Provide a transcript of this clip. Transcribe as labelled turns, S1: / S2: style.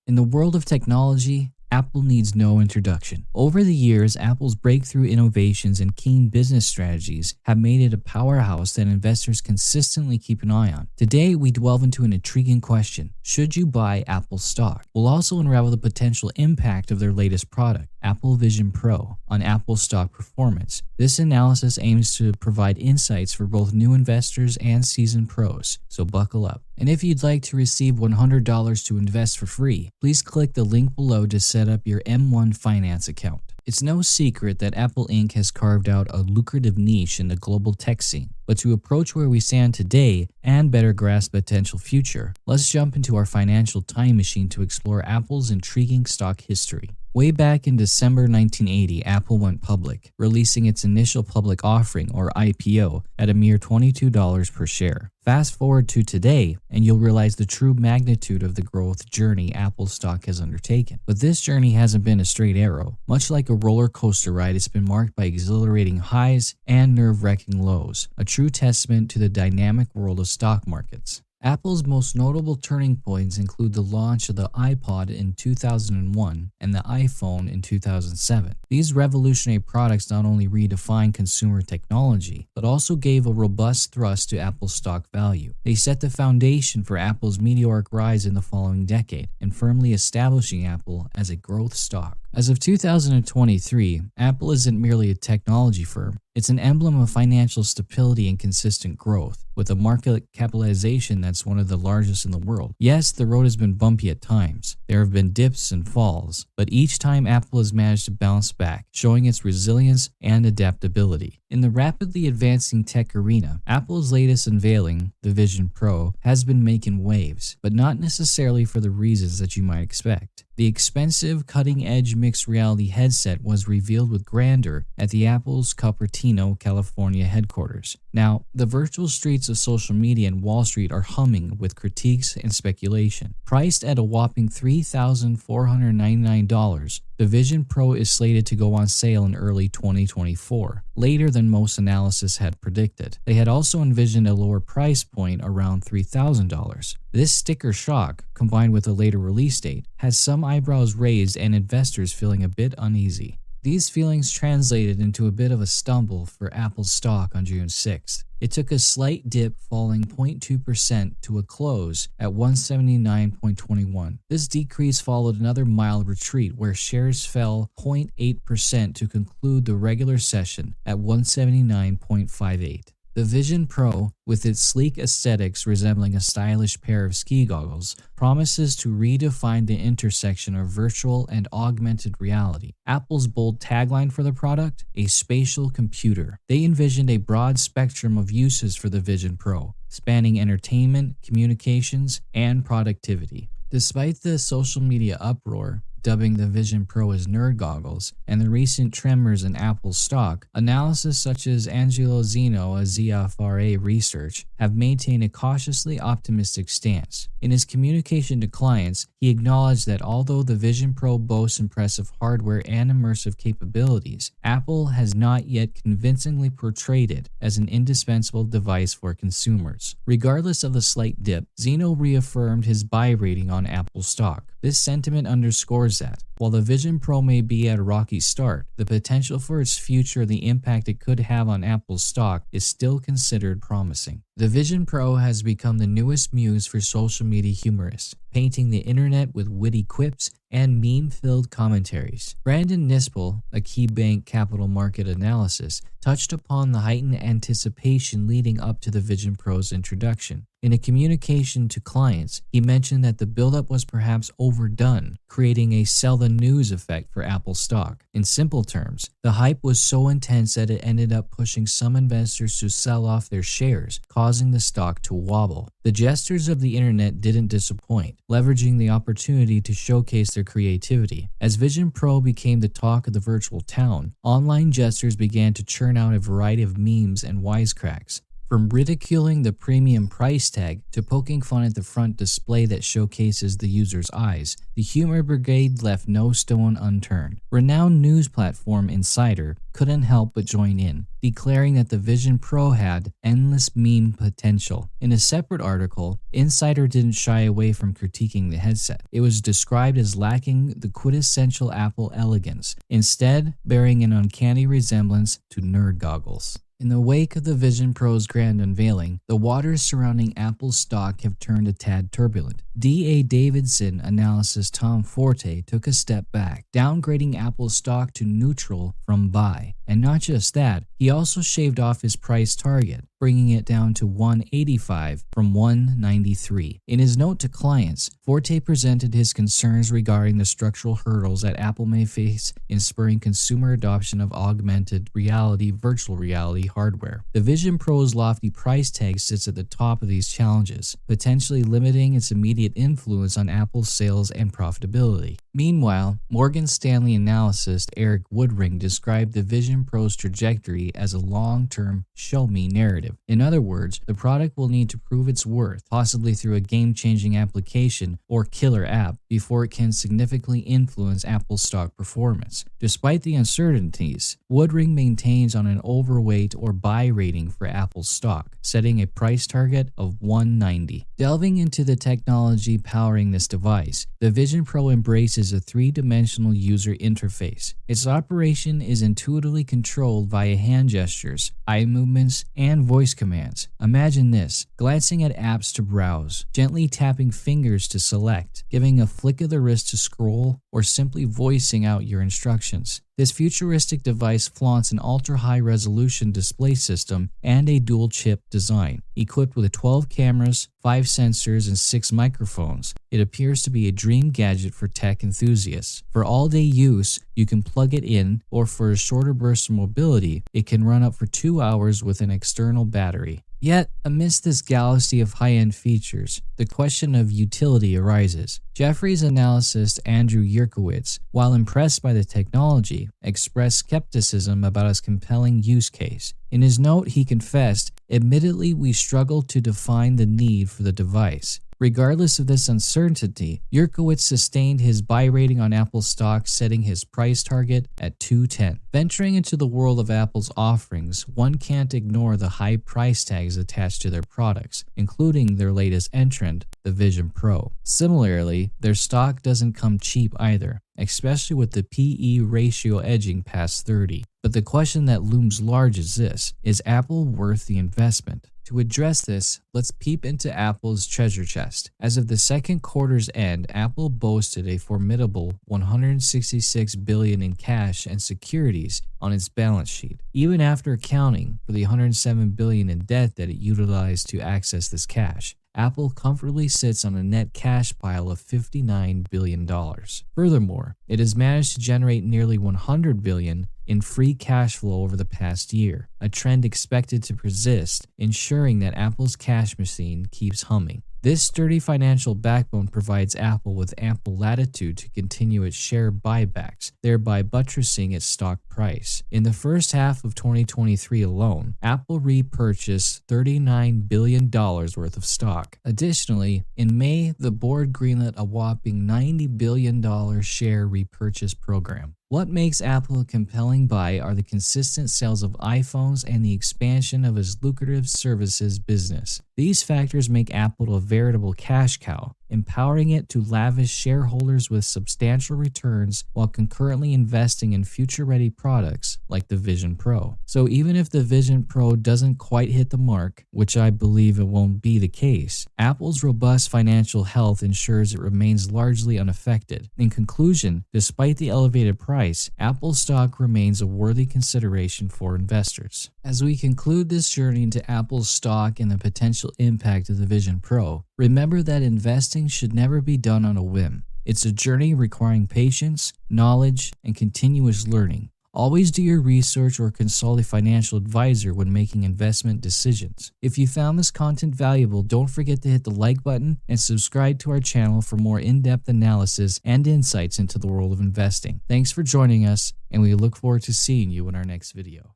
S1: In the world of technology, Apple needs no introduction. Over the years, Apple's breakthrough innovations and keen business strategies have made it a powerhouse that investors consistently keep an eye on. Today, we delve into an intriguing question: should you buy Apple stock? We'll also unravel the potential impact of their latest product, Apple Vision Pro, on Apple stock performance. This analysis aims to provide insights for both new investors and seasoned pros, so buckle up. And if you'd like to receive $100 to invest for free, please click the link below to set up your M1 Finance account. It's no secret that Apple Inc. has carved out a lucrative niche in the global tech scene. But to approach where we stand today and better grasp the potential future, let's jump into our financial time machine to explore Apple's intriguing stock history. Way back in December 1980, Apple went public, releasing its initial public offering, or IPO, at a mere $22 per share. Fast forward to today, and you'll realize the true magnitude of the growth journey Apple stock has undertaken. But this journey hasn't been a straight arrow. Much like a roller coaster ride, it's been marked by exhilarating highs and nerve-wracking lows, a true testament to the dynamic world of stock markets. Apple's most notable turning points include the launch of the iPod in 2001 and the iPhone in 2007. These revolutionary products not only redefined consumer technology, but also gave a robust thrust to Apple's stock value. They set the foundation for Apple's meteoric rise in the following decade, and firmly establishing Apple as a growth stock. As of 2023, Apple isn't merely a technology firm. It's an emblem of financial stability and consistent growth, with a market capitalization that's one of the largest in the world. Yes, the road has been bumpy at times. There have been dips and falls, but each time Apple has managed to bounce back, showing its resilience and adaptability. In the rapidly advancing tech arena, Apple's latest unveiling, the Vision Pro, has been making waves, but not necessarily for the reasons that you might expect. The expensive, cutting-edge mixed reality headset was revealed with grandeur at the Apple's Cupertino, California headquarters. Now, the virtual streets of social media and Wall Street are humming with critiques and speculation. Priced at a whopping $3,499, the Vision Pro is slated to go on sale in early 2024, later than most analysis had predicted. They had also envisioned a lower price point around $3,000. This sticker shock, combined with a later release date, has some eyebrows raised and investors feeling a bit uneasy. These feelings translated into a bit of a stumble for Apple's stock on June 6th. It took a slight dip, falling 0.2% to a close at 179.21. This decrease followed another mild retreat where shares fell 0.8% to conclude the regular session at 179.58. The Vision Pro, with its sleek aesthetics resembling a stylish pair of ski goggles, promises to redefine the intersection of virtual and augmented reality. Apple's bold tagline for the product: a spatial computer. They envisioned a broad spectrum of uses for the Vision Pro, spanning entertainment, communications, and productivity. Despite the social media uproar, dubbing the Vision Pro as nerd goggles, and the recent tremors in Apple stock, analysis such as Angelo Zeno of ZFRA Research have maintained a cautiously optimistic stance. In his communication to clients, he acknowledged that although the Vision Pro boasts impressive hardware and immersive capabilities, Apple has not yet convincingly portrayed it as an indispensable device for consumers. Regardless of the slight dip, Zeno reaffirmed his buy rating on Apple stock. This sentiment underscores that, while the Vision Pro may be at a rocky start, the potential for its future and the impact it could have on Apple's stock is still considered promising. The Vision Pro has become the newest muse for social media humorists, painting the internet with witty quips and meme-filled commentaries. Brandon Nispel, a KeyBank Capital Market Analysis, touched upon the heightened anticipation leading up to the Vision Pro's introduction. In a communication to clients, he mentioned that the buildup was perhaps overdone, creating a sell-the-news effect for Apple stock. In simple terms, the hype was so intense that it ended up pushing some investors to sell off their shares, causing the stock to wobble. The jesters of the internet didn't disappoint, leveraging the opportunity to showcase their creativity. As Vision Pro became the talk of the virtual town, online jesters began to churn out a variety of memes and wisecracks. From ridiculing the premium price tag to poking fun at the front display that showcases the user's eyes, the Humor Brigade left no stone unturned. Renowned news platform Insider couldn't help but join in, declaring that the Vision Pro had endless meme potential. In a separate article, Insider didn't shy away from critiquing the headset. It was described as lacking the quintessential Apple elegance, instead bearing an uncanny resemblance to nerd goggles. In the wake of the Vision Pro's grand unveiling, the waters surrounding Apple's stock have turned a tad turbulent. D.A. Davidson analyst Tom Forte took a step back, downgrading Apple's stock to neutral from buy. And not just that, he also shaved off his price target, bringing it down to $185 from $193. In his note to clients, Forte presented his concerns regarding the structural hurdles that Apple may face in spurring consumer adoption of augmented reality, virtual reality hardware. The Vision Pro's lofty price tag sits at the top of these challenges, potentially limiting its immediate influence on Apple's sales and profitability. Meanwhile, Morgan Stanley analyst Eric Woodring described the Vision Pro's trajectory as a long-term show-me narrative. In other words, the product will need to prove its worth, possibly through a game-changing application or killer app, before it can significantly influence Apple's stock performance. Despite the uncertainties, Woodring maintains on an overweight or buy rating for Apple's stock, setting a price target of $190. Delving into the technology powering this device, the Vision Pro embraces a three-dimensional user interface. Its operation is intuitively controlled via hand gestures, eye movements, and voice commands. Imagine this: glancing at apps to browse, gently tapping fingers to select, giving a flick of the wrist to scroll, or simply voicing out your instructions. This futuristic device flaunts an ultra-high resolution display system and a dual-chip design. Equipped with 12 cameras, 5 sensors, and 6 microphones, it appears to be a dream gadget for tech enthusiasts. For all-day use, you can plug it in, or for a shorter burst of mobility, it can run up for 2 hours with an external battery. Yet, amidst this galaxy of high-end features, the question of utility arises. Jefferies analyst Andrew Yerkowitz, while impressed by the technology, expressed skepticism about its compelling use case. In his note, he confessed, "Admittedly, we struggle to define the need for the device." Regardless of this uncertainty, Yerkowitz sustained his buy rating on Apple stock, setting his price target at $210. Venturing into the world of Apple's offerings, one can't ignore the high price tags attached to their products, including their latest entrant, the Vision Pro. Similarly, their stock doesn't come cheap either, especially with the PE ratio edging past 30. But the question that looms large is this: is Apple worth the investment? To address this, let's peep into Apple's treasure chest. As of the second quarter's end, Apple boasted a formidable $166 billion in cash and securities on its balance sheet, even after accounting for the $107 billion in debt that it utilized to access this cash. Apple comfortably sits on a net cash pile of $59 billion. Furthermore, it has managed to generate nearly $100 billion in free cash flow over the past year, a trend expected to persist, ensuring that Apple's cash machine keeps humming. This sturdy financial backbone provides Apple with ample latitude to continue its share buybacks, thereby buttressing its stock price. In the first half of 2023 alone, Apple repurchased $39 billion worth of stock. Additionally, in May, the board greenlit a whopping $90 billion share repurchase program. What makes Apple a compelling buy are the consistent sales of iPhones and the expansion of its lucrative services business. These factors make Apple a veritable cash cow, empowering it to lavish shareholders with substantial returns while concurrently investing in future-ready products like the Vision Pro. So even if the Vision Pro doesn't quite hit the mark, which I believe it won't be the case, Apple's robust financial health ensures it remains largely unaffected. In conclusion, despite the elevated price, Apple stock remains a worthy consideration for investors. As we conclude this journey into Apple's stock and the potential impact of the Vision Pro, remember that investing should never be done on a whim. It's a journey requiring patience, knowledge, and continuous learning. Always do your research or consult a financial advisor when making investment decisions. If you found this content valuable, don't forget to hit the like button and subscribe to our channel for more in-depth analysis and insights into the world of investing. Thanks for joining us, and we look forward to seeing you in our next video.